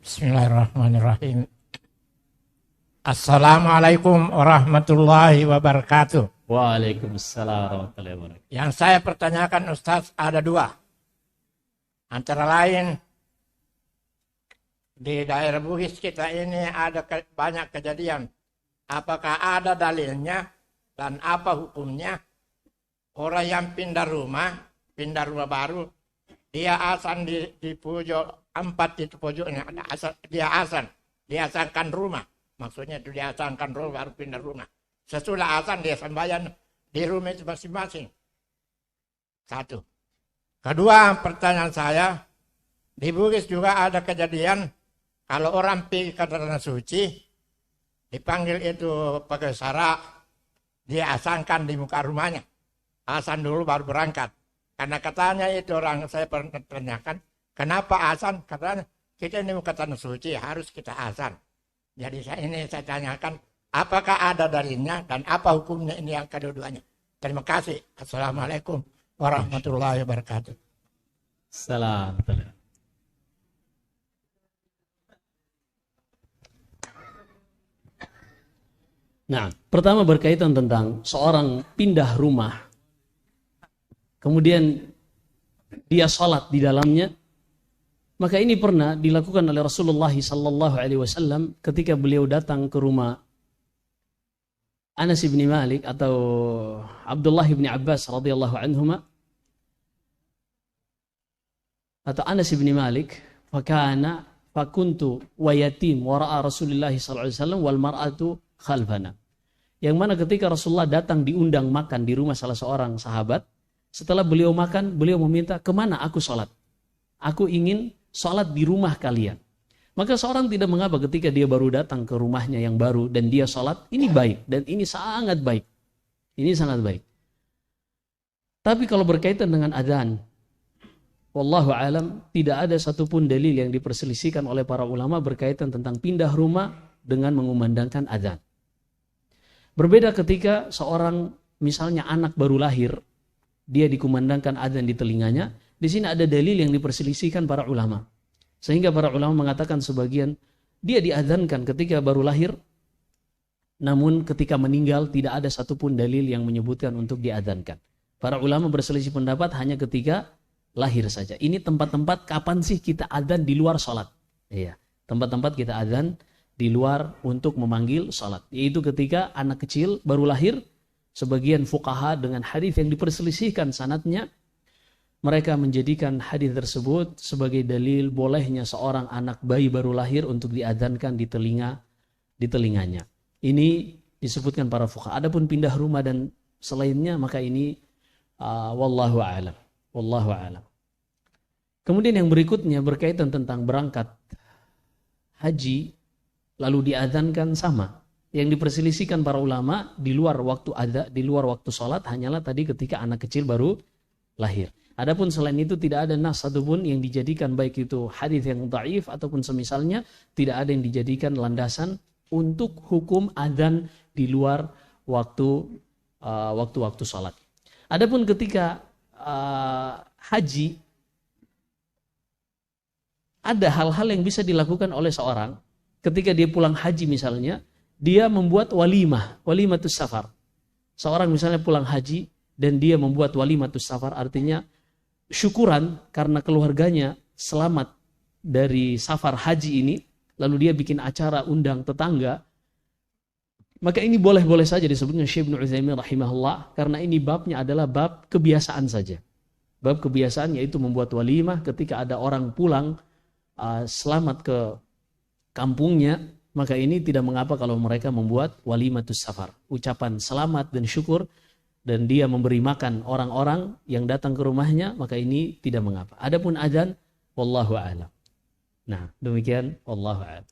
Bismillahirrahmanirrahim. Assalamualaikum warahmatullahi wabarakatuh. Waalaikumsalam warahmatullahi wabarakatuh. Yang saya pertanyakan Ustaz ada dua. Antara lain di daerah Bugis kita ini ada banyak kejadian. Apakah ada dalilnya dan apa hukumnya? Orang yang pindah rumah baru, dia asan di pojok 4 itu pojoknya, dia asankan rumah. Maksudnya itu dia asankan rumah baru pindah rumah. Sesudah asan dia sembahyang di rumah itu masing-masing. Satu. Kedua, pertanyaan saya, di Bugis juga ada kejadian kalau orang pergi ke tanah suci, dipanggil itu pakai syarak, dia asankan di muka rumahnya. Asan dulu baru berangkat. Karena katanya itu orang saya pernah tanyakan, kenapa asan? Katanya kita ini muka tanah suci harus kita asan. Jadi saya tanyakan, apakah ada dalilnya dan apa hukumnya ini yang kedua-duanya. Terima kasih. Assalamualaikum warahmatullahi wabarakatuh. Salam. Nah, pertama berkaitan tentang seorang pindah rumah, kemudian dia sholat di dalamnya, maka ini pernah dilakukan oleh Rasulullah SAW ketika beliau datang ke rumah Anas bin Malik atau Abdullah bin Abbas radhiyallahu anhuma, atau Anas bin Malik, fakuntu wa yatim wara'a Rasulullah SAW wal mar'atu khalfana. Yang mana ketika Rasulullah datang diundang makan di rumah salah seorang sahabat, setelah beliau makan, beliau meminta, kemana aku sholat? Aku ingin sholat di rumah kalian. Maka seorang tidak mengapa ketika dia baru datang ke rumahnya yang baru dan dia sholat, ini baik dan ini sangat baik. Ini sangat baik. Tapi kalau berkaitan dengan adzan, wallahu alam, tidak ada satupun dalil yang diperselisihkan oleh para ulama berkaitan tentang pindah rumah dengan mengumandangkan adzan. Berbeda ketika seorang misalnya anak baru lahir, dia dikumandangkan adzan di telinganya. Di sini ada dalil yang diperselisihkan para ulama. Sehingga para ulama mengatakan sebagian dia diadzankan ketika baru lahir, namun ketika meninggal tidak ada satupun dalil yang menyebutkan untuk diadzankan. Para ulama berselisih pendapat hanya ketika lahir saja. Ini tempat-tempat kapan sih kita adzan di luar sholat? Iya, tempat-tempat kita adzan di luar untuk memanggil sholat. Yaitu ketika anak kecil baru lahir, sebagian fuqaha dengan hadis yang diperselisihkan sanadnya, mereka menjadikan hadis tersebut sebagai dalil bolehnya seorang anak bayi baru lahir untuk diadzankan di telinganya. Ini disebutkan para fuqaha. Adapun pindah rumah dan selainnya, maka ini wallahu a'lam. Wallahu a'lam. Kemudian yang berikutnya berkaitan tentang berangkat haji lalu diadzankan sama. Yang diperselisihkan para ulama di luar waktu sholat hanyalah tadi ketika anak kecil baru lahir. Adapun selain itu tidak ada nas satupun yang dijadikan, baik itu hadis yang dhaif ataupun semisalnya, tidak ada yang dijadikan landasan untuk hukum adzan di luar waktu salat. Adapun ketika haji, ada hal-hal yang bisa dilakukan oleh seorang ketika dia pulang haji misalnya, dia membuat walimatus safar. Seorang misalnya pulang haji dan dia membuat walimatus safar, artinya syukuran karena keluarganya selamat dari safar haji ini, lalu dia bikin acara undang tetangga, maka ini boleh-boleh saja disebutnya Syekh Ibnu Utsaimin rahimahullah, karena ini babnya adalah bab kebiasaan saja. Bab kebiasaan yaitu membuat walimah ketika ada orang pulang selamat ke kampungnya, maka ini tidak mengapa kalau mereka membuat walimatus safar, ucapan selamat dan syukur, dan dia memberi makan orang-orang yang datang ke rumahnya, maka ini tidak mengapa. Adapun adzan, wallahu a'lam. Nah, demikian wallahu a'lam.